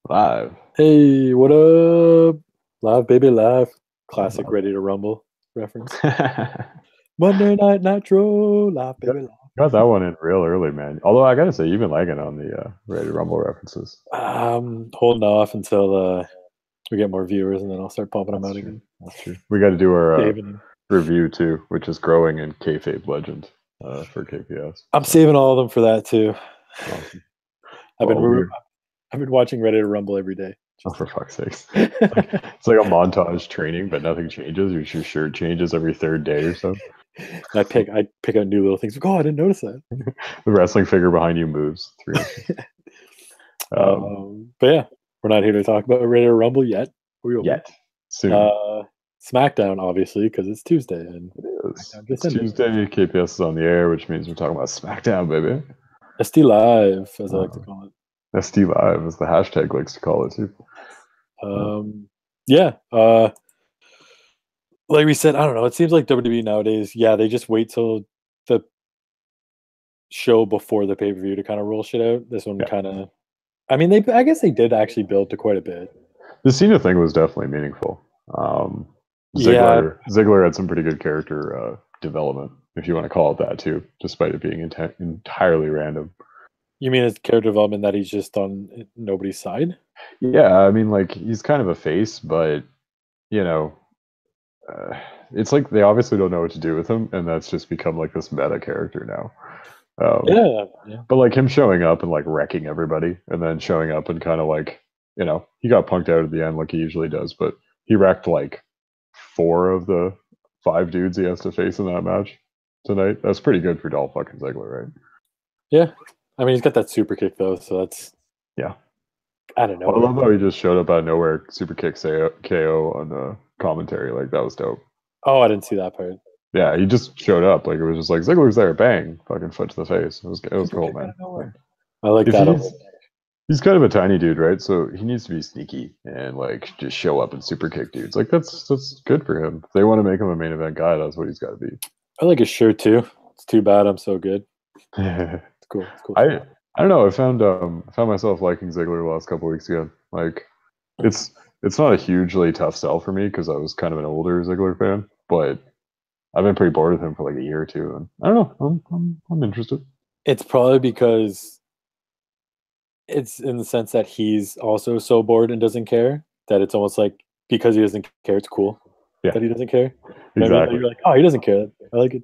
Live. Hey, what up? Live, baby, live. Classic Ready to Rumble reference. Monday Night Nitro, live, baby, Got that one in real early, man. Although I gotta say, you've been liking on the Ready to Rumble references. live. Holding off until we get more viewers, and then I'll start pumping them That's out true. again. That's true. We got to do our Saving them. review too, which is growing in kayfabe legend for KPS. I'm saving all of them for that too. Awesome. I've Well, been watching Ready to Rumble every day. oh, for fuck's sakes. It's like a montage training, but nothing changes. Your shirt changes every third day or so. I pick out new little things. Like, oh, I didn't notice that. The wrestling figure behind you moves through. But yeah, we're not here to talk about Ready to Rumble yet. We will be. Yet. Soon. Smackdown, obviously, because it's Tuesday and it's Tuesday. KPS is on the air, which means we're talking about Smackdown, baby. SD Live, as I like to call it. SD Live, as the hashtag likes to call it too. Yeah. Like we said, I don't know. It seems like WWE nowadays, they just wait till the show before the pay-per-view to kind of roll shit out. This one kind of, I mean, I guess they did actually build to quite a bit. The Cena thing was definitely meaningful. Ziggler had some pretty good character development, if you want to call it that too, despite it being entirely random. You mean his character development that he's just on nobody's side? Yeah, I mean, like, he's kind of a face, but, it's like they obviously don't know what to do with him, and that's just become, like, this meta character now. Yeah. But, like, him showing up and, like, wrecking everybody, and then showing up and kind of, like, he got punked out at the end like he usually does, but he wrecked, like, 4 of the 5 dudes he has to face in that match tonight. That's pretty good for Dolph fucking Ziggler, right? Yeah. I mean, he's got that super kick, though, so that's... Yeah. I don't know. I love how he just showed up out of nowhere, super kick KO on the commentary. Like, that was dope. Oh, I didn't see that part. Yeah, he just showed up. Like, it was just like, Ziggler's there, bang, fucking foot to the face. It was cool, man. I like that. He's kind of a tiny dude, right? So he needs to be sneaky and, like, just show up and super kick dudes. Like, that's good for him. If they want to make him a main event guy, that's what he's got to be. I like his shirt, too. It's too bad I'm so good. It's cool. I don't know. I found myself liking Ziggler the last couple of weeks again. Like, it's not a hugely tough sell for me because I was kind of an older Ziggler fan, but I've been pretty bored with him for like a year or two, and I don't know. I'm interested. It's probably because it's in the sense that he's also so bored and doesn't care that it's almost like because he doesn't care, it's cool that he doesn't care. Exactly. I mean? You're like, oh, he doesn't care. I like it.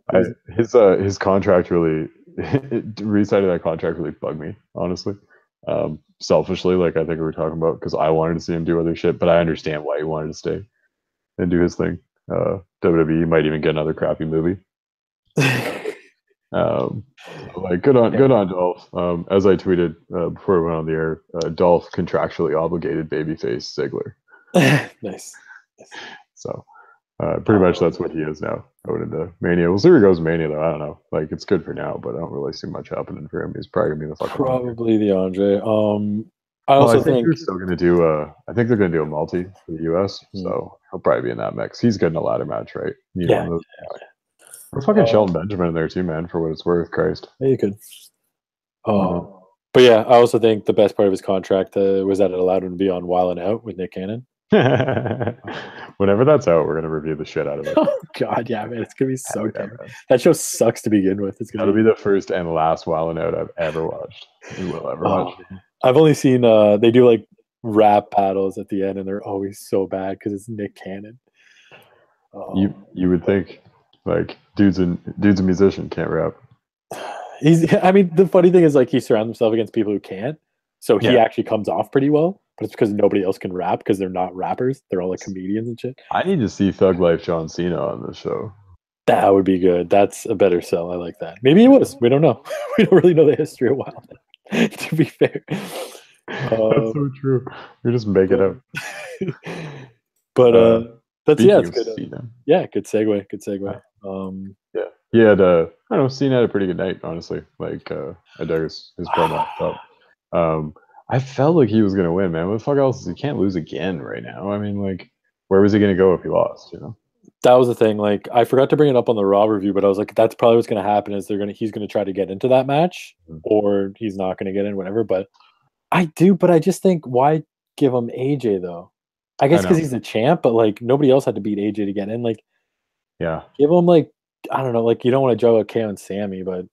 His contract really, reside that contract really bugged me, honestly. Selfishly, like I think we were talking about, because I wanted to see him do other shit, but I understand why he wanted to stay and do his thing. WWE might even get another crappy movie. Like good on Dolph. As I tweeted before we went on the air, Dolph contractually obligated babyface Ziggler. Nice. So pretty much that's what he is now going into Mania. We'll see where he goes in Mania, though. I don't know. Like, it's good for now, but I don't really see much happening for him. He's probably gonna be the fucking probably the Andre. I think they're still gonna do I think they're gonna do a multi for the US, so he'll probably be in that mix. He's good in a ladder match, right? Or fucking Shelton Benjamin in there too, man, for what it's worth. Christ. Yeah, you could. But yeah, I also think the best part of his contract was that it allowed him to be on Wild 'N Out with Nick Cannon. Whenever that's out, we're gonna review the shit out of it. Oh god, yeah, man, it's gonna be so terrible. That show sucks to begin with. It's gonna be the first and last Wild 'N Out I've ever watched. You will ever watch. I've only seen they do like rap battles at the end, and they're always so bad because it's Nick Cannon. You would think like dude's a musician, can't rap. I mean, the funny thing is like he surrounds himself against people who can't, so he actually comes off pretty well. But it's because nobody else can rap because they're not rappers. They're all like comedians and shit. I need to see Thug Life John Cena on this show. That would be good. That's a better sell. I like that. Maybe it was. We don't know. We don't really know the history of Wild. To be fair. That's so true. You're just making up. But that's it's good. Yeah, good segue. Good segue. Yeah. He had I don't know, Cena had a pretty good night, honestly. Like I dug his promo up. I felt like he was gonna win, man. What the fuck else? He can't lose again right now. I mean, like, where was he gonna go if he lost? That was the thing. Like, I forgot to bring it up on the Raw review, but I was like, that's probably what's gonna happen. Is he's gonna try to get into that match, or he's not gonna get in, whatever. But I just think why give him AJ though. I guess because he's the champ, but like nobody else had to beat AJ to get in. Like, Yeah. give him like I don't know. Like you don't want to juggle KO and Sammy, but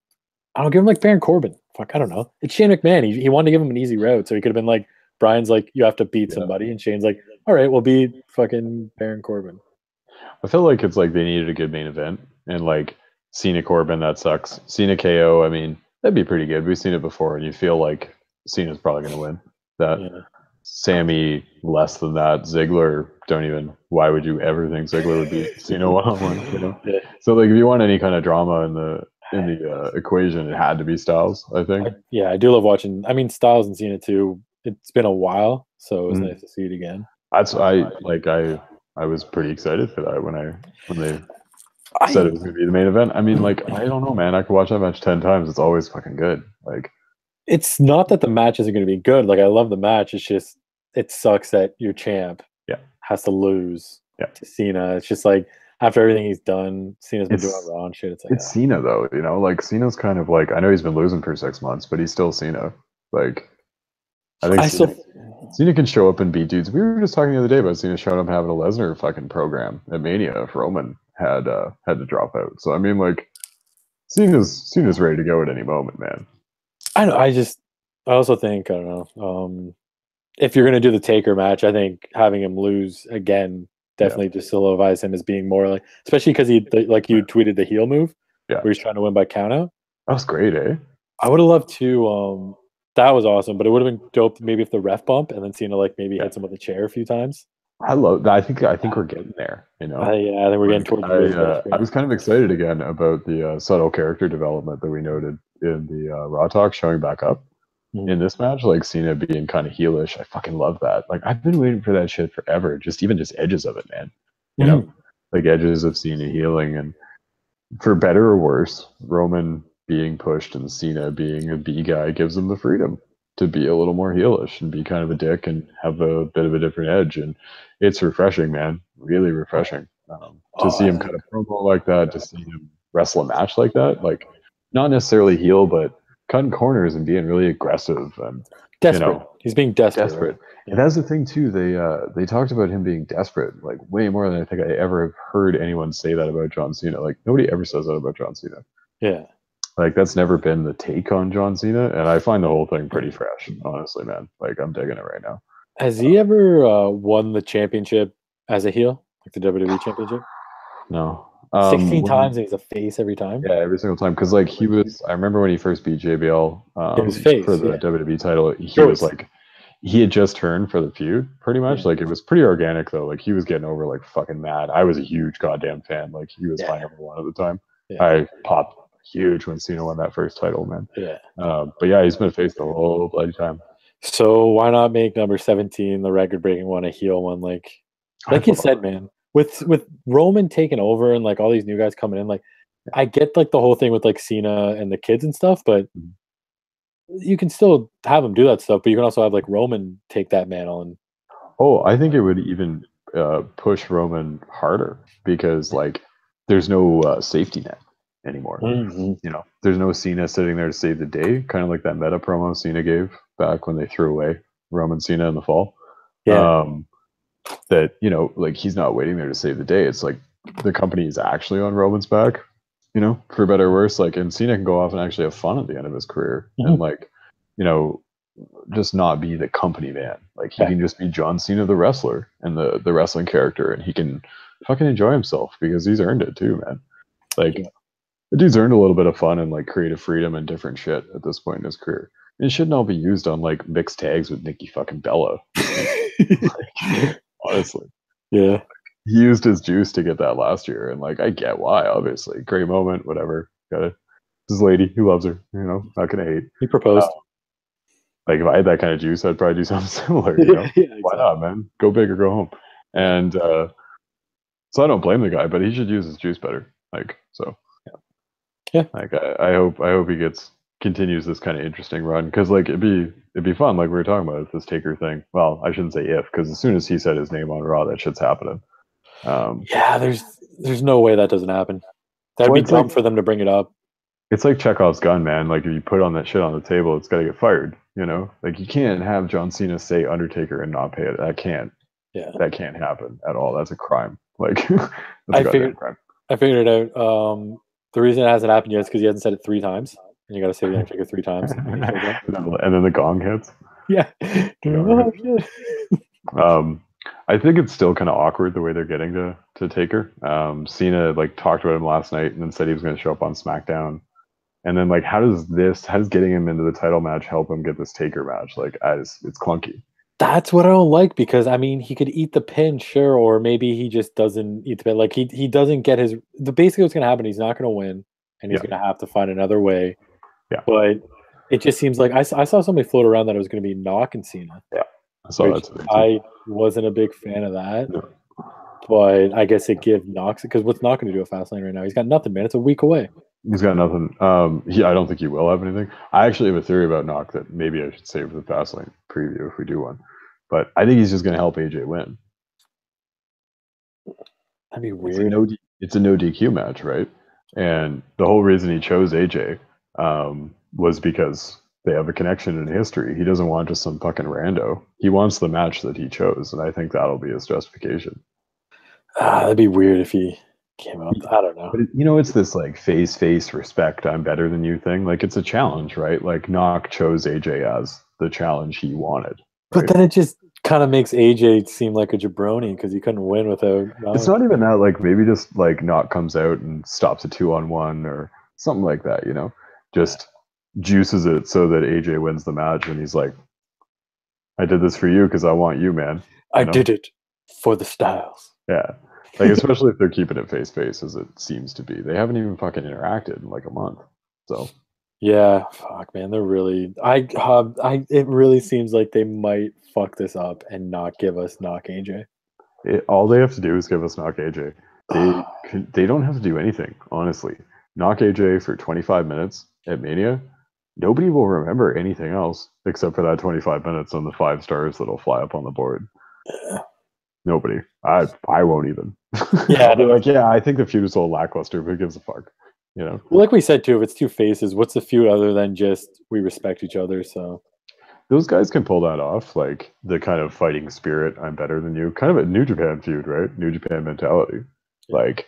I don't give him like Baron Corbin. Fuck, I don't know. It's Shane McMahon. He wanted to give him an easy route, so he could have been like Brian's like you have to beat somebody, and Shane's like, all right, we'll beat fucking Baron Corbin. I feel like it's like they needed a good main event, and like Cena Corbin, that sucks. Cena KO, I mean, that'd be pretty good. We've seen it before, and you feel like Cena's probably going to win that. Yeah. Sammy, less than that. Ziggler, don't even. Why would you ever think Ziggler would beat Cena one-on-one? You know. Yeah. So like, if you want any kind of drama in the equation, it had to be Styles. I think. I do love watching. I mean, Styles and Cena too. It's been a while, so it was nice to see it again. That's I was pretty excited for that when they said it was going to be the main event. I mean, like, I don't know, man. I could watch that match 10 times. It's always fucking good. Like, it's not that the match isn't going to be good. Like, I love the match. It's just, it sucks that your champ has to lose to Cena. It's just like, after everything he's done, Cena's been doing Raw and shit. It's like, it's Cena, though, you know? Like, Cena's kind of like, I know he's been losing for 6 months, but he's still Cena. Like, I think Cena can show up and beat dudes. We were just talking the other day about Cena showing up having a Lesnar fucking program at Mania if Roman had to drop out. So I mean, like, Cena's ready to go at any moment, man. I know. I also think, I don't know, if you're gonna do the Taker match, I think having him lose again definitely just solidifies him as being more like, especially because like you tweeted the heel move, where he's trying to win by countout. That was great, eh? I would have loved to. That was awesome, but it would have been dope maybe if the ref bump and then Cena like maybe hits him with a chair a few times. I love that. I think we're getting there. You know, I think we're getting towards. I was kind of excited again about the subtle character development that we noted in the Raw talk showing back up in this match. Like Cena being kind of heelish. I fucking love that. Like I've been waiting for that shit forever. Just edges of it, man. You know, like edges of Cena healing, and for better or worse, Roman being pushed and Cena being a B guy gives him the freedom to be a little more heelish and be kind of a dick and have a bit of a different edge. And it's refreshing, man. Really refreshing. To see him cut a promo like that, to see him wrestle a match like that, like not necessarily heel, but cutting corners and being really aggressive and desperate. You know, he's being desperate. Right? And that's the thing too. They talked about him being desperate, like way more than I think I ever have heard anyone say that about John Cena. Like nobody ever says that about John Cena. Yeah. Like that's never been the take on John Cena, and I find the whole thing pretty fresh, honestly, man. Like I'm digging it right now. Has he ever won the championship as a heel, like the WWE championship? No. 16 times, and he's a face every time. Yeah, every single time. Because like he was, I remember when he first beat JBL for the WWE title. He was like, he had just turned for the feud, pretty much. Like it was pretty organic though. Like he was getting over like fucking mad. I was a huge goddamn fan. Like he was my number one at the time. I popped huge when Cena won that first title, man. But yeah, he's been a face the whole bloody time. So why not make number 17 the record-breaking one, a heel one? Like you said, man, with Roman taking over and like all these new guys coming in, like I get like the whole thing with like Cena and the kids and stuff, but you can still have him do that stuff. But you can also have like Roman take that mantle. And I think it would even push Roman harder because like there's no safety net anymore. You know, there's no Cena sitting there to save the day, kind of like that meta promo Cena gave back when they threw away Roman Cena in the fall. That, you know, like he's not waiting there to save the day. It's like the company is actually on Roman's back, you know, for better or worse. Like, and Cena can go off and actually have fun at the end of his career and like, you know, just not be the company man. Like he can just be John Cena, the wrestler, and the wrestling character, and he can fucking enjoy himself because he's earned it too, man. Like the dude's earned a little bit of fun and like creative freedom and different shit at this point in his career. And it shouldn't all be used on like mixed tags with Nikki fucking Bella. Like, honestly. Yeah. He used his juice to get that last year, and like I get why, obviously. Great moment, whatever. Got it. This lady, he loves her, you know, not gonna hate. He proposed. Like if I had that kind of juice, I'd probably do something similar, you know. Exactly. Why not, man? Go big or go home. And so I don't blame the guy, but he should use his juice better. Like so. Yeah. Like I hope he continues this kind of interesting run, because like it'd be fun, like we were talking about this Taker thing. Well, I shouldn't say if, because as soon as he said his name on Raw, that shit's happening. Yeah, there's no way that doesn't happen. That'd be dumb for them to bring it up. It's like Chekhov's gun, man. Like if you put on that shit on the table, it's got to get fired. You know, like you can't have John Cena say Undertaker and not pay it. That can't. Yeah, That can't happen at all. That's a crime. Like that's a I goddamn figured crime. I figured it out. The reason it hasn't happened yet is because he hasn't said it 3 times, and you got to say the Undertaker 3 times when he shows up. And then the gong hits. Yeah. Gong Oh hits. shit. I think it's still kind of awkward the way they're getting to Taker. Cena like talked about him last night and then said he was going to show up on Smackdown. And then like, how does getting him into the title match help him get this Taker match? Like, it's clunky. That's what I don't like, because I mean he could eat the pin, sure, or maybe he just doesn't eat the pin. Like he doesn't get his basically what's gonna happen, he's not gonna win and he's Yeah, gonna have to find another way. yeah, But it just seems like I saw somebody float around that it was gonna be Knock and Cena, yeah. I saw which that today too. I wasn't a big fan of that. No. But I guess it give Knox, because what's Knox gonna do at Fastlane right now? He's got nothing, man. It's a week away. He's got nothing. I don't think he will have anything. I actually have a theory about Knock that maybe I should save for the Fastlane preview if we do one. But I think he's just going to help AJ win. That'd be It's a weird. it's a no DQ match, right? And the whole reason he chose AJ was because they have a connection in history. He doesn't want just some fucking rando. He wants the match that he chose, and I think that'll be his justification. That'd be weird if he came out. I don't know. But it's this like face respect, I'm better than you thing. Like it's a challenge, right? Like Knock chose AJ as the challenge he wanted. But then it just kind of makes AJ seem like a jabroni because he couldn't win without Knock. It's not even that. Like maybe just like Knock comes out and stops a 2-on-1 or something like that. Just juices it so that AJ wins the match, and he's like, "I did this for you because I want you, man." I did it for the Styles. Yeah, like especially if they're keeping it face as it seems to be. They haven't even fucking interacted in like a month. So yeah, fuck, man, they're really. It really seems like they might fuck this up and not give us Knock AJ. All they have to do is give us Knock AJ. They don't have to do anything, honestly. Knock AJ for 25 minutes at Mania. Nobody will remember anything else except for that 25 minutes and the 5 stars that'll fly up on the board. Yeah. Nobody. I won't even. Yeah, I'll be like, yeah, I think the feud is a little lackluster, but who gives a fuck? Well, like we said too, if it's two faces, what's the feud other than just we respect each other? So those guys can pull that off, like the kind of fighting spirit, I'm better than you, kind of a New Japan feud, right? New Japan mentality. Yeah. Like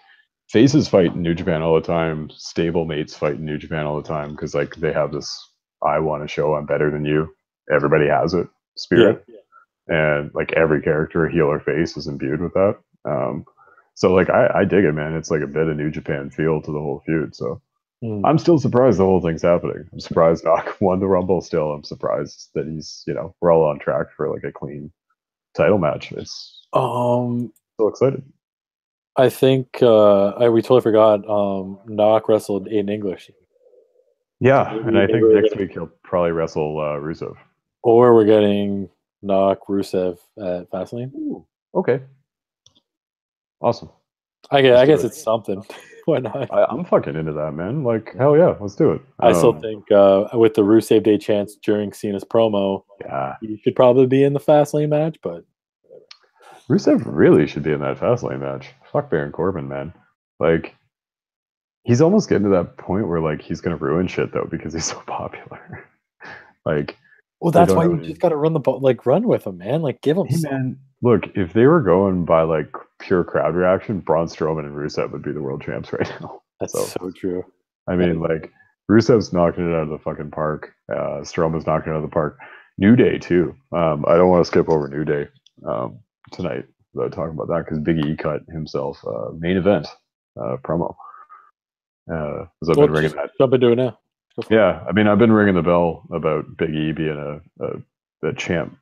faces fight in New Japan all the time, stable mates fight in New Japan all the time because like they have this I want to show I'm better than you. Everybody has it spirit. Yeah. And like every character, heel or face, is imbued with that. So like I dig it, man. It's like a bit of New Japan feel to the whole feud. So I'm still surprised the whole thing's happening. I'm surprised Knock won the Rumble still. I'm surprised that he's, we're all on track for like a clean title match. It's so excited. I think we totally forgot Knock wrestled in English. Yeah, and I think next week he'll probably wrestle Rusev. Or we're getting Knock Rusev at Fastlane. Ooh, okay. Awesome. I guess it's something. Why not? I'm fucking into that, man. Like, hell yeah, let's do it. I still think with the Rusev Day chance during Cena's promo, he should probably be in the Fastlane match, but Rusev really should be in that Fastlane match. Fuck Baron Corbin, man. Like, he's almost getting to that point where like he's gonna ruin shit though because he's so popular. Like, well, that's why you just gotta run with him, man. Like, give him. Hey, man, look, if they were going by like pure crowd reaction, Braun Strowman and Rusev would be the world champs right now. That's so true. I mean, like, Rusev's knocking it out of the fucking park. Strowman's knocking it out of the park. New Day too. I don't want to skip over New Day tonight without talking about that because Big E cut himself main event promo. As I've been ringing that. Jump into it now. Yeah, I mean, I've been ringing the bell about Big E being a champ,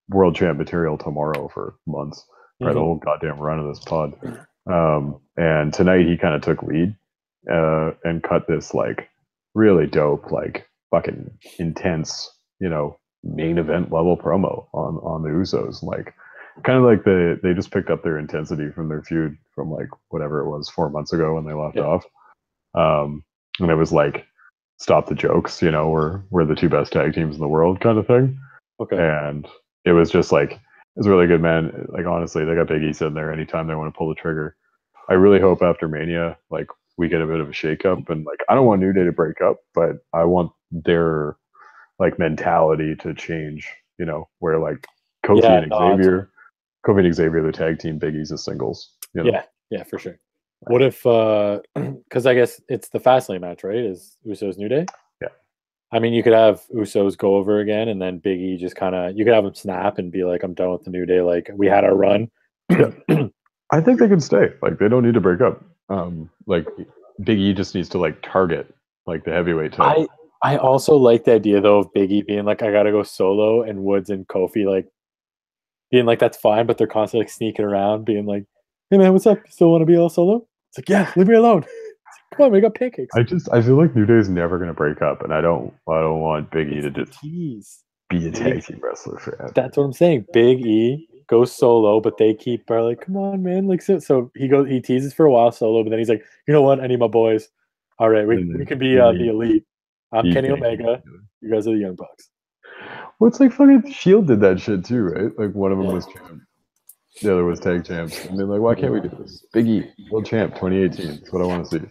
world champ material tomorrow for months, the whole goddamn run of this pod. And tonight he kind of took lead and cut this like really dope, like fucking intense, main event level promo on the Usos. Like, kind of like they just picked up their intensity from their feud from like whatever it was 4 months ago when they left off. And it was like, stop the jokes, we're the two best tag teams in the world kind of thing. Okay. And it was just like, it's really good, man. Like, honestly, they got Big E sitting there anytime they want to pull the trigger. I really hope after Mania, like, we get a bit of a shakeup. And like, I don't want New Day to break up, but I want their like mentality to change. You know, where like Yeah, no, Kofi and Xavier, the tag team, Big E's as singles. You know? yeah, for sure. What if, because I guess it's the Fastlane match, right? Is Usos New Day? Yeah. I mean, you could have Usos go over again, and then Big E just kind of, you could have him snap and be like, I'm done with the New Day. Like, we had our run. Yeah. I think they can stay. Like, they don't need to break up. Like, Big E just needs to like target like the heavyweight title. I also like the idea though of Big E being like, I gotta go solo, and Woods and Kofi like being like, that's fine, but they're constantly like sneaking around, being like, hey man, what's up? You still want to be all solo? It's like, yeah, leave me alone. Come on, we got pancakes. I feel like New Day is never gonna break up, and I don't want Big E to just be a tag team wrestler forever. That's what I'm saying. Big E goes solo, but they are like, come on, man. Like, so he teases for a while solo, but then he's like, you know what? I need my boys. All right, we can be the elite. I'm Kenny Omega. You guys are the Young Bucks. Well, it's like fucking Shield did that shit too, right? Like one of them was champ, the other was tag champs. And they're like, why can't we do this? Big E, world champ, 2018. That's what I want to see.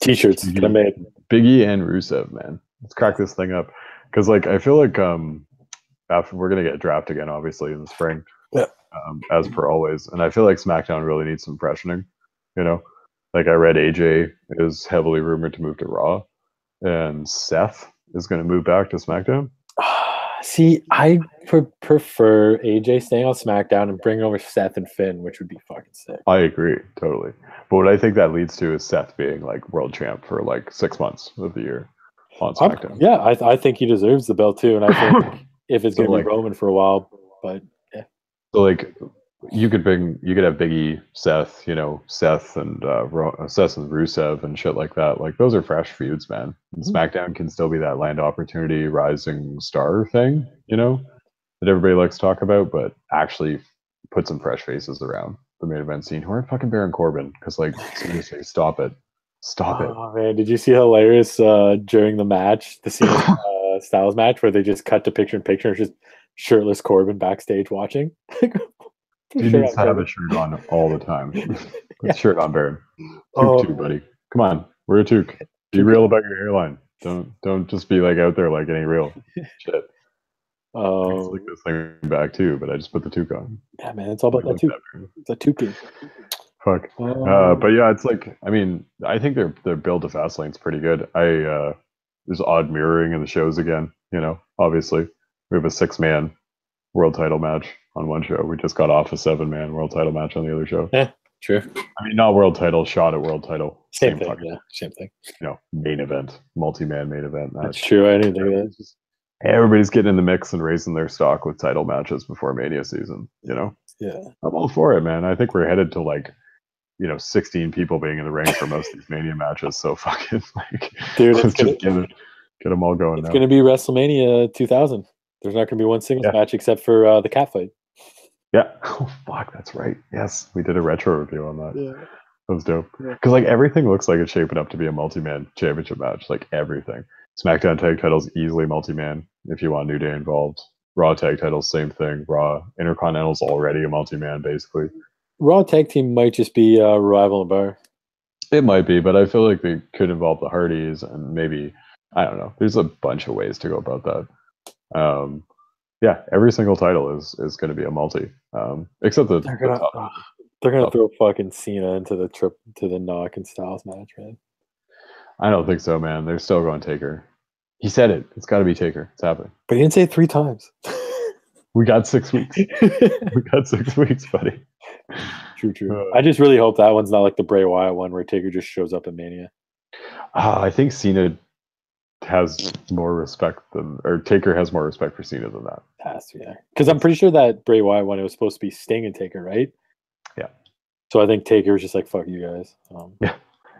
T-shirts get made. Big E and Rusev, man. Let's crack this thing up. Because like I feel like after we're gonna get drafted again, obviously in the spring, as per always. And I feel like SmackDown really needs some freshening. You know, like I read AJ is heavily rumored to move to Raw, and Seth is going to move back to SmackDown. See, I prefer AJ staying on SmackDown and bringing over Seth and Finn, which would be fucking sick. I agree, totally. But what I think that leads to is Seth being like world champ for like 6 months of the year on SmackDown. I think he deserves the belt too, and I think if it's going to be Roman for a while, but yeah. So like, you could have Big E, Seth, you know, Seth and Rusev and shit like that. Like those are fresh feuds, man. And SmackDown can still be that land opportunity, rising star thing, you know, that everybody likes to talk about, but actually put some fresh faces around the main event scene who aren't fucking Baron Corbin. Because like, seriously, stop it. Oh man, did you see how hilarious during the match, the scene Styles match where they just cut to picture in picture, just shirtless Corbin backstage watching? He needs to have a shirt on all the time. Put shirt on, Baron. Toque too, buddy. Come on, we're a toque. Be real about your hairline. Don't just be like out there like any real shit. I can slick this thing back too, but I just put the toque on. Yeah, man, it's all about that toque. It's a toque. Fuck. But yeah, it's like, I mean, I think their build to Fastlane's pretty good. There's odd mirroring in the shows again. You know, obviously we have a 6-man world title match on one show. We just got off a 7-man world title match on the other show. Yeah, true. I mean, not world title, shot at world title. Same thing. Yeah, same thing. You know, main event, multi-man main event match. That's true. I didn't think of that. Everybody's getting in the mix and raising their stock with title matches before Mania season. You know. Yeah. I'm all for it, man. I think we're headed to like, you know, 16 people being in the ring for most of these Mania matches. So fucking like, dude, let's just get them all going. It's going to be WrestleMania 2000. There's not going to be one singles match except for the cat fight. Yeah. Oh fuck, that's right. Yes, we did a retro review on that. Yeah. That was dope. Because like everything looks like it's shaping up to be a multi-man championship match. Like everything. SmackDown tag titles easily multi-man if you want New Day involved. Raw tag titles, same thing. Raw Intercontinental's already a multi-man basically. Raw tag team might just be Revival and Bar. It might be, but I feel like they could involve the Hardys and maybe, I don't know. There's a bunch of ways to go about that. Yeah, every single title is going to be a multi, except they're gonna throw fucking Cena into the Knock and Styles match, man. I don't think so, man. They're still going Taker. He said it. It's got to be Taker. It's happening. But he didn't say it 3 times. We got 6 weeks. We got 6 weeks, buddy. True. I just really hope that one's not like the Bray Wyatt one where Taker just shows up at Mania. I think Cena has more respect Taker has more respect for Cena than that. Has to, yeah. Because I'm pretty sure that Bray Wyatt one, it was supposed to be Sting and Taker, right? Yeah. So I think Taker was just like, fuck you guys. Yeah.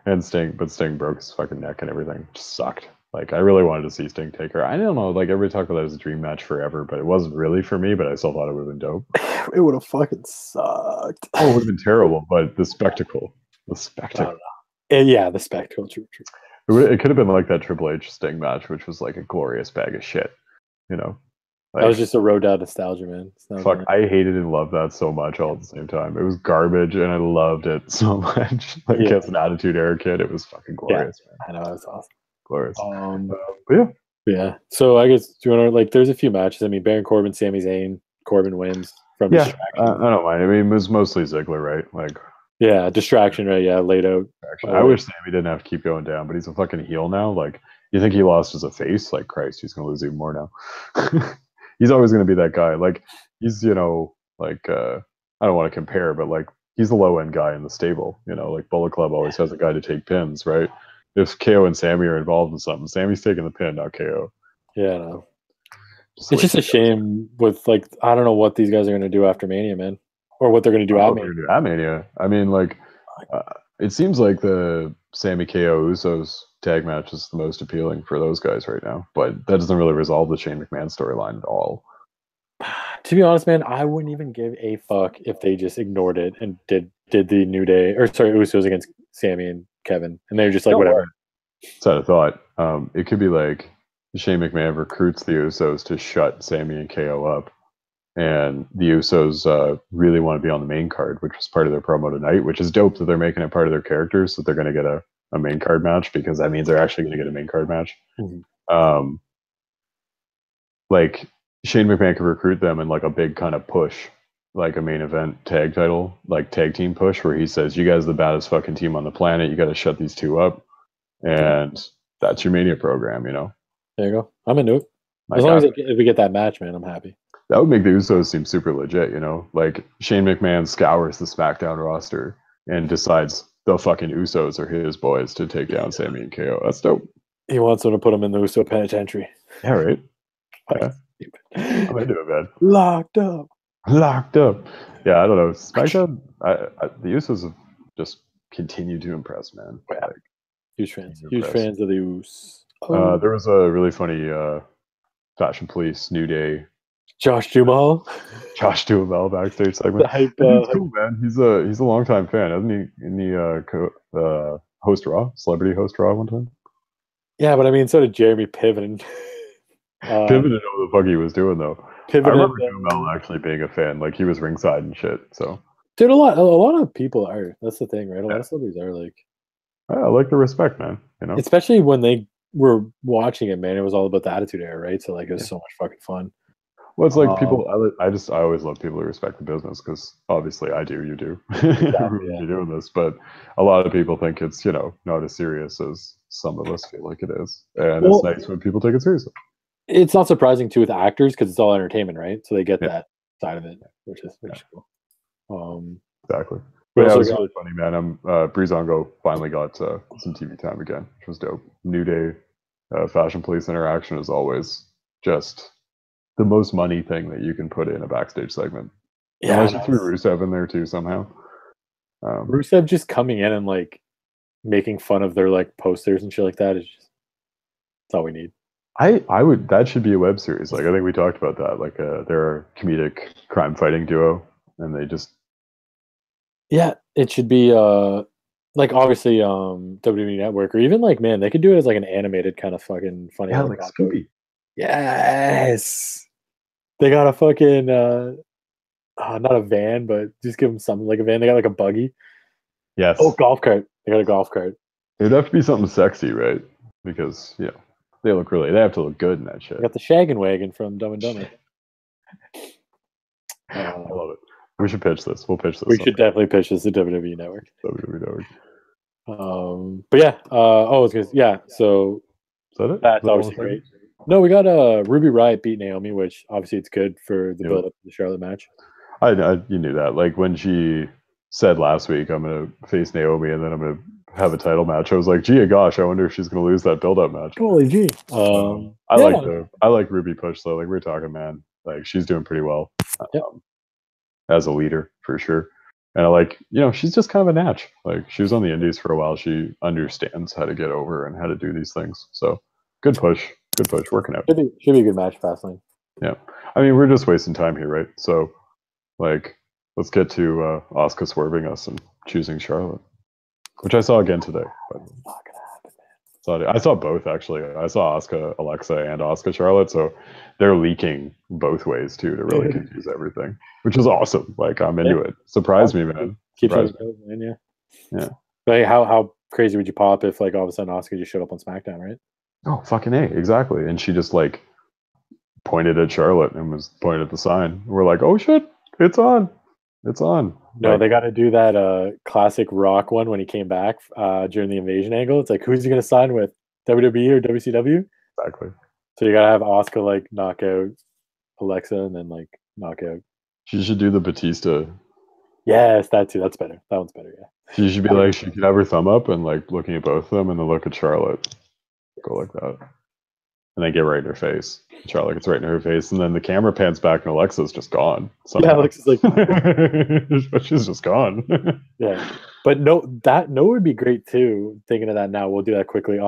And Sting broke his fucking neck and everything. It just sucked. Like, I really wanted to see Sting Taker. I don't know, like, everybody talked about it as a dream match forever, but it wasn't really for me, but I still thought it would have been dope. It would have fucking sucked. Oh, it would have been terrible, but the spectacle. The spectacle. Yeah, the spectacle, true. It could have been like that Triple H Sting match, which was like a glorious bag of shit, you know? That was just a road down nostalgia, man. Fuck, I hated and loved that so much all at the same time. It was garbage, and I loved it so much. Like as an Attitude Era kid, it was fucking glorious, man. I know, it was awesome. Glorious. But yeah. So I guess, do you want to, like, there's a few matches. I mean, Baron Corbin, Sami Zayn. Corbin wins from distraction. I don't mind. I mean, it was mostly Ziggler, right? Like, distraction, right? Yeah, laid out. I wish Sami didn't have to keep going down, but he's a fucking heel now. Like, you think he lost as a face? Like, Christ, he's gonna lose even more now. He's always gonna be that guy. Like, he's I don't want to compare, but like, he's the low end guy in the stable. Like Bullet Club always has a guy to take pins, right? If KO and Sami are involved in something, Sami's taking the pin, not KO. Yeah, no. It's just a shame with, like, I don't know what these guys are going to do after Mania, man, or what they're going to do at Mania. I mean, like, it seems like the Sami KO Usos tag match is the most appealing for those guys right now, but that doesn't really resolve the Shane McMahon storyline at all. To be honest, man, I wouldn't even give a fuck if they just ignored it and did the New Day, Usos against Sami and Kevin, and they're just like, whatever. So I thought it could be like Shane McMahon recruits the Usos to shut Sami and KO up, and the Usos really want to be on the main card, which was part of their promo tonight, which is dope that they're making it part of their characters, so they're going to get a main card match, because that means they're actually going to get a main card match. Mm-hmm. Like, Shane McMahon could recruit them in like a big kind of push, like a main event tag title, like tag team push, where he says, you guys are the baddest fucking team on the planet, you got to shut these two up, and that's your Mania program, There you go. I'm into it. As long as if we get that match, man, I'm happy. That would make the Usos seem super legit, Like, Shane McMahon scours the SmackDown roster and decides the fucking Usos are his boys to take down Sami and KO. That's dope. He wants them to put them in the Uso penitentiary. Yeah, right? Yeah. I'm into it, man. Locked up. Yeah, I don't know. SmackDown, the Usos have just continued to impress, man. Yeah. Like, huge fans of the Usos. There was a really funny Fashion Police New Day. Josh Duhamel backstage segment. He's cool, man. He's a longtime fan, hasn't he? In the host Raw, celebrity host Raw one time. Yeah, but I mean, so did Jeremy Piven. Piven didn't know what the fuck he was doing though. I remember Duhamel actually being a fan. Like, he was ringside and shit. So, dude, a lot of people are. That's the thing, right? A lot of celebrities are like. I like the respect, man. Especially when they were watching it, man. It was all about the Attitude Era, right? So, like, it was so much fucking fun. Well, it's like people. I always love people who respect the business, because obviously I do. You do. Exactly, you're doing this, but a lot of people think it's not as serious as some of us feel like it is, and it's nice when people take it seriously. It's not surprising too with actors, because it's all entertainment, right? So they get that side of it, which is cool. Exactly. But it was really funny, man. Breezango finally got some TV time again, which was dope. New Day, Fashion Police interaction is always just the most money thing that you can put in a backstage segment. Yeah, I should threw Rusev in there too somehow. Rusev just coming in and like making fun of their like posters and shit like that is just that's all we need. That should be a web series. Like, I think we talked about that. Like, they're a comedic crime fighting duo, and they just it should be like, obviously WWE Network, or even like, man, they could do it as like an animated kind of fucking funny. Like Scooby. Yes, they got a fucking not a van, but just give them something like a van. They got like a buggy. Yes. Oh, golf cart. They got a golf cart. It'd have to be something sexy, right? Because they have to look good in that shit. They got the shaggin' wagon from Dumb and Dumber. I love it. We should pitch this. We'll pitch this. We should definitely pitch this to WWE Network. WWE Network. But yeah. So is that it? That's obviously great. No, we got Ruby Riott beat Naomi, which obviously it's good for the build up to the Charlotte match. You knew that. Like, when she said last week, I'm gonna face Naomi and then I'm gonna have a title match, I was like, gee gosh, I wonder if she's gonna lose that build up match. Holy gee. I like Ruby push though. Like, we're talking, man. Like, she's doing pretty well. As a leader for sure. And I like, she's just kind of a natch. Like, she was on the indies for a while. She understands how to get over and how to do these things. So good push, working out. Should be a good match, Fastlane. Yeah. I mean, we're just wasting time here, right? So, like, let's get to Asuka swerving us and choosing Charlotte, which I saw again today. But it's not gonna happen, man. I saw both actually. I saw Asuka Alexa and Asuka Charlotte, so they're leaking both ways too to really confuse everything, which is awesome. Like I'm into it. Surprise me, man. Keeps Surprise it going, man. Yeah. Yeah. But hey, how crazy would you pop if like all of a sudden Oscar just showed up on SmackDown, right? Oh, fucking A, exactly. And she just like pointed at Charlotte and was pointing at the sign. We're like, oh shit, it's on. It's on. No, Like, they got to do that classic Rock one when he came back during the invasion angle. It's like, who's he going to sign with? WWE or WCW? exactly. So you got to have Oscar like knock out Alexa and then like knock out. She should do the Batista. Yes, that too. That's better. That one's better. Yeah. She should be like, she could have her thumb up and like looking at both of them and then look at Charlotte. Go like that. And then get right in her face. Charlotte gets right in her face, and then the camera pans back, and Alexa's just gone. Somehow. Yeah, Alexa's like, she's just gone. yeah. But no would be great too. Thinking of that now, we'll do that quickly.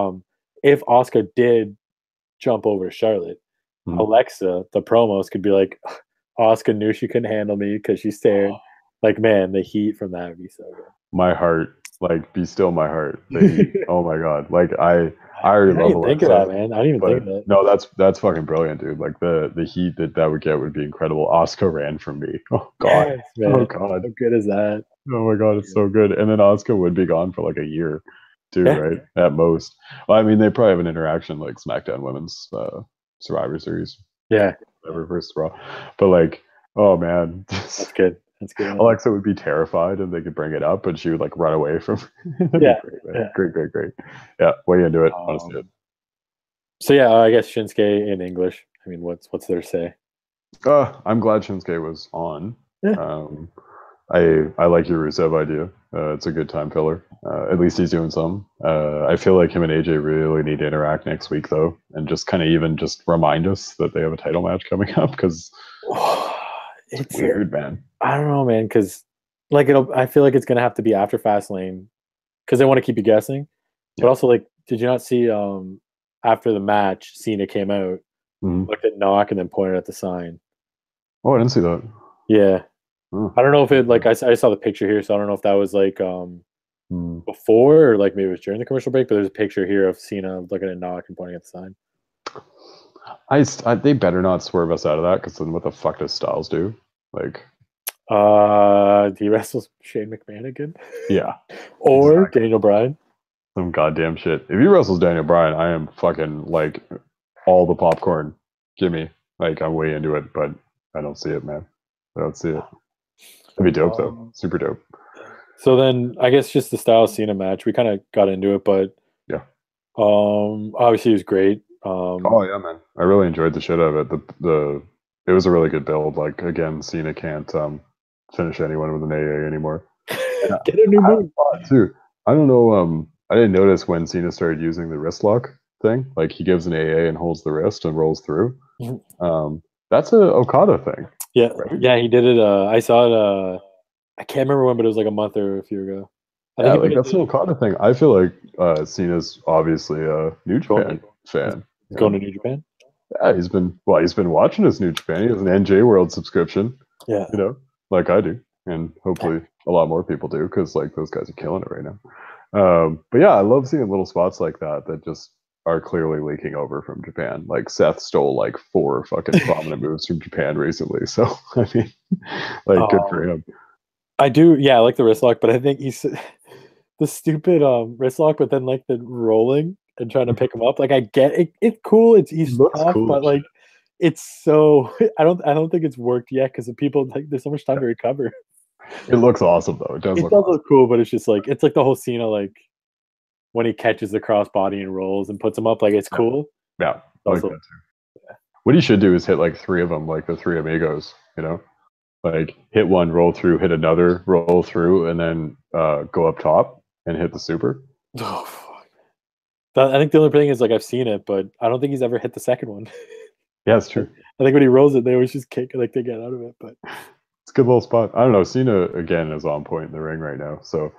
If Oscar did jump over Charlotte, Alexa, the promos could be like, Oscar knew she couldn't handle me because she stared. Like, man, the heat from that would be so good. My heart, like, be still my heart. The heat. Oh my god, like I already love Alexa. Think of that, man. I didn't even think of that. No, that's fucking brilliant, dude. Like the heat that would get would be incredible. Asuka ran from me. Oh god. Yes, oh god. How good is that? Oh my god, it's so good. And then Asuka would be gone for like a year, too, right? At most. Well, I mean, they probably have an interaction like SmackDown Women's Survivor Series. Yeah. Whatever, first of all. But like, oh man, that's good. That's good. Alexa would be terrified, and they could bring it up, but she would like run away from. Yeah. Great. Yeah, way into it. Honestly. So yeah, I guess Shinsuke in English. I mean, what's their say? I'm glad Shinsuke was on. Yeah. I like your Rusev idea. It's a good time filler. At least he's doing some. I feel like him and AJ really need to interact next week, though, and just kind of even just remind us that they have a title match coming up, because it's weird, man. I don't know, man, because like I feel like it's gonna have to be after Fastlane, because they want to keep you guessing. But also, like, did you not see after the match, Cena came out, looked at Knock, and then pointed at the sign? Oh, I didn't see that. Yeah. I don't know if it like I saw the picture here, so I don't know if that was like before or like maybe it was during the commercial break. But there's a picture here of Cena looking at Knock and pointing at the sign. They better not swerve us out of that, because then what the fuck does Styles do? Like, he wrestles Shane McMahon again? Yeah, or Daniel Bryan? Some goddamn shit. If he wrestles Daniel Bryan, I am fucking like all the popcorn. Gimme. Like, I'm way into it, but I don't see it, man. I don't see it. It'd be dope though. Super dope. So then I guess just the Styles Cena match, we kind of got into it, but yeah. Obviously it was great. Oh yeah, man. I really enjoyed the shit out of it. It was a really good build. Like, again, Cena can't finish anyone with an AA anymore. Get a new move too. I don't know. I didn't notice when Cena started using the wrist lock thing. Like, he gives an AA and holds the wrist and rolls through. That's a Okada thing. Yeah, right? Yeah, he did it. I saw it. I can't remember when, but it was like a month or a few ago. I think that's an Okada thing. I feel like Cena's obviously a New Japan fan. He's going to New Japan. Yeah, he's been watching his New Japan. He has an NJ World subscription. Yeah, like I do, and hopefully a lot more people do, because like those guys are killing it right now. But yeah, I love seeing little spots like that just are clearly leaking over from Japan. Like, Seth stole like 4 fucking prominent moves from Japan recently. So I mean, like, good for him. I do, I like the wrist lock, but I think he's the stupid wrist lock, but then like the rolling and trying to pick him up. Like, I get it. It's cool. He's tough, cool, but like, it's so I don't think it's worked yet, because the people like there's so much time to recover. It looks awesome though. It does look cool, but it's just like the whole Cena, like when he catches the crossbody and rolls and puts him up, like, it's cool. Yeah, like that too. What he should do is hit like 3 of them, like the 3 Amigos. Like, hit one, roll through, hit another, roll through, and then go up top and hit the super. Oh fuck! I think the only thing is, like, I've seen it, but I don't think he's ever hit the second one. Yeah, it's true. I think when he rolls it, they always just kick, like, they get out of it. But it's a good little spot. I don't know. Cena again is on point in the ring right now, so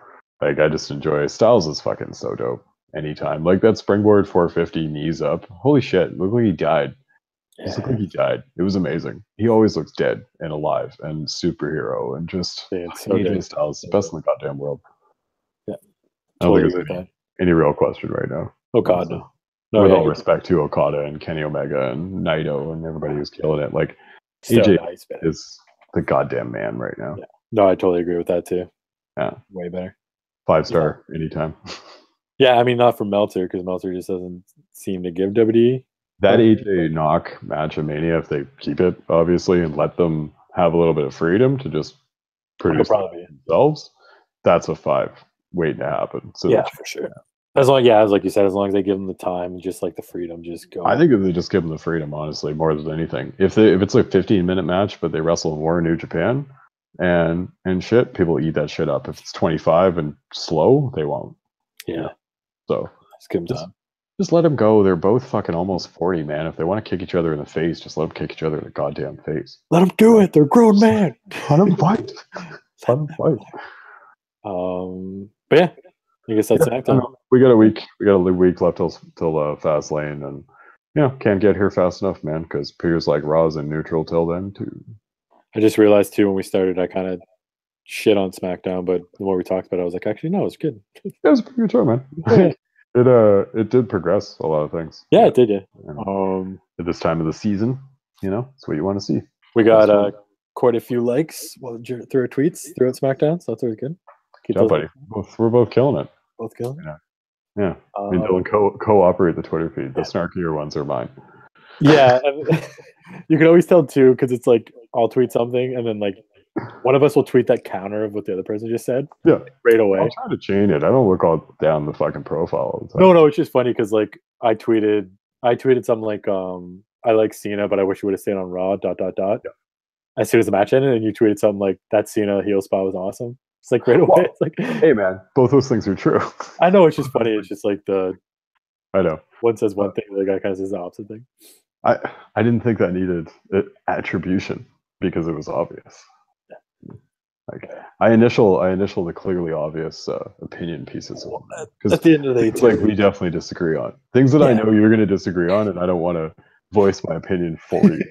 like, I just enjoy. Styles is fucking so dope. Anytime, like that springboard 450 knees up. Holy shit! Look like he died. It looked like he died. It was amazing. He always looks dead and alive and superhero and just AJ Styles, the best in the goddamn world. Yeah, I don't think there's any real question right now. Oh God, no. No, With yeah, all respect to Okada and Kenny Omega and Naito and everybody who's killing it, like still, AJ no, he's better. is the goddamn man right now. Yeah. No, I totally agree with that too. Yeah, Way better. 5-star anytime. Yeah, I mean, not from Meltzer because Meltzer just doesn't seem to give WWE. That AJ knock match of Mania, if they keep it obviously and let them have a little bit of freedom to just produce themselves, that's a 5 waiting to happen. So yeah, for sure. As long, as like you said, as long as they give them the time and just like the freedom, just go. I think if they just give them the freedom, honestly, more than anything. If it's a 15-minute match, but they wrestle in War in New Japan and shit, people eat that shit up. If it's 25 and slow, they won't. Yeah. You know? So just give them time. Just let them go. They're both fucking almost 40, man. If they want to kick each other in the face, just let them kick each other in the goddamn face. Let them do it. They're grown men. Let them fight. Let them fight. But yeah, I guess that's Smackdown. We got a week. We got a week left till Fastlane, and can't get here fast enough, man. Because Peter's like Raw's in neutral till then too. I just realized too when we started, I kind of shit on SmackDown, but the more we talked about it, I was like, actually, no, it's good. It was a pretty good show, man. It did progress a lot of things. Yeah, it did. Yeah. At this time of the season, it's what you want to see. We got quite a few likes through our tweets throughout SmackDown, so that's always good. Good job, buddy. We're both killing it. Both killing it. Yeah. Me and Dylan co-operate the Twitter feed. The snarkier ones are mine. Yeah, and you can always tell too because it's like I'll tweet something and then like one of us will tweet that counter of what the other person just said. Yeah, right away. I'll try to chain it. I don't look all down the fucking profile all the time. No, it's just funny because like I tweeted something like I like Cena, but I wish he would have stayed on Raw. ... Yeah. As soon as the match ended, and you tweeted something like that Cena heel spot was awesome. It's like right away. Well, it's like, hey man, both those things are true. I know it's just funny. It's just like I know one says one thing, the other guy kind of says the opposite thing. I didn't think that needed attribution because it was obvious. Yeah. Like I initial the clearly obvious opinion pieces. Because at the end of the day, like we definitely disagree on things that I know you're going to disagree on, and I don't want to voice my opinion for you.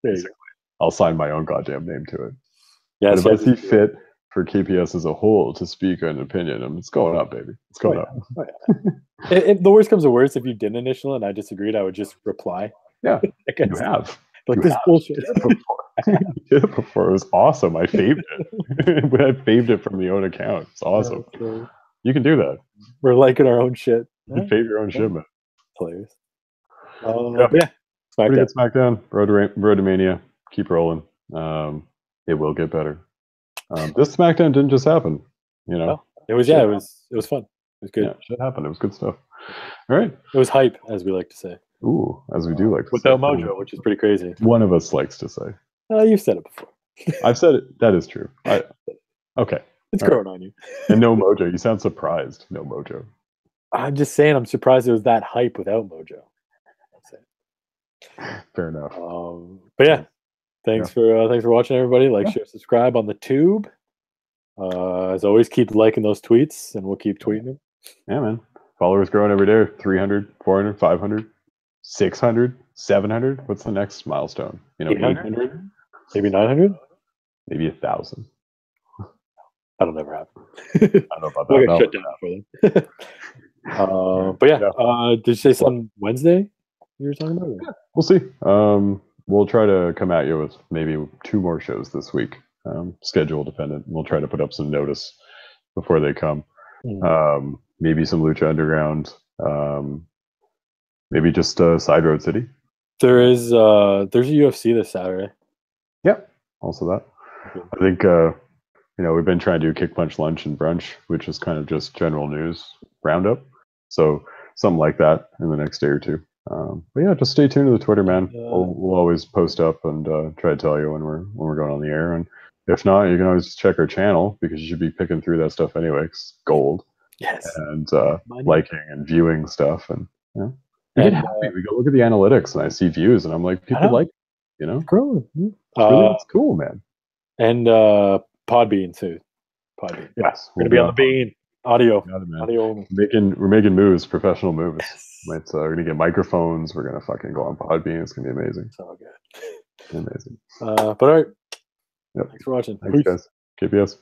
Basically, I'll sign my own goddamn name to it. Yeah, but if I see fit for KPS as a whole to speak an opinion, it's going up, baby. It's going up. Oh, yeah. If the worst comes to worst, if you didn't initial and I disagreed, I would just reply. Yeah, you have. Like this bullshit. You did it before. It was awesome. I faved it. I faved it from the own account. It's awesome. Yeah, you can do that. We're liking our own shit. You can fave your own shit, man. Hilarious. Yeah. Pretty good SmackDown. Road to Mania. Keep rolling. It will get better. This SmackDown didn't just happen. No, it was it was fun. It was good. Yeah, shit happened. It was good stuff. All right. It was hype, as we like to say. Ooh, as we do like to without Mojo, which is pretty crazy. One of us likes to say. You've said it before. I've said it. That is true. Okay. It's growing on you. And no Mojo. You sound surprised. No Mojo. I'm just saying. I'm surprised it was that hype without Mojo. That's it. Fair enough. But yeah, thanks for watching, everybody. Like, share, subscribe on the tube. As always, keep liking those tweets, and we'll keep tweeting them. Yeah, man. Followers growing every day. 300, 400, 500, 600, 700. What's the next milestone? 800? Maybe 900? Maybe 1,000. That'll never happen. I don't know about that. We'll get shut down for them. But yeah, did you say something Wednesday you were talking about? Yeah, we'll see. We'll try to come at you with maybe 2 more shows this week. Schedule dependent. We'll try to put up some notice before they come. Maybe some Lucha Underground. Maybe just Side Road City. There's a UFC this Saturday. Yeah, also that. Okay. I think we've been trying to do Kick Punch Lunch and Brunch, which is kind of just general news roundup. So something like that in the next day or 2. But yeah, just stay tuned to the Twitter, man. We'll always post up and try to tell you when we're going on the air. And if not, you can always just check our channel because you should be picking through that stuff anyway. It's gold. Yes. And liking and viewing stuff, and we get happy. We go look at the analytics, and I see views, and I'm like, people like, growing. It's cool, man. And Podbean too. Podbean. Yes, we're gonna be on the Bean. Audio. Audio. We're making moves, professional moves. Yes. We're gonna get microphones. We're gonna fucking go on Podbean. It's gonna be amazing. So good. Amazing. But all right. Yep. Thanks for watching. Thanks, guys. KPS.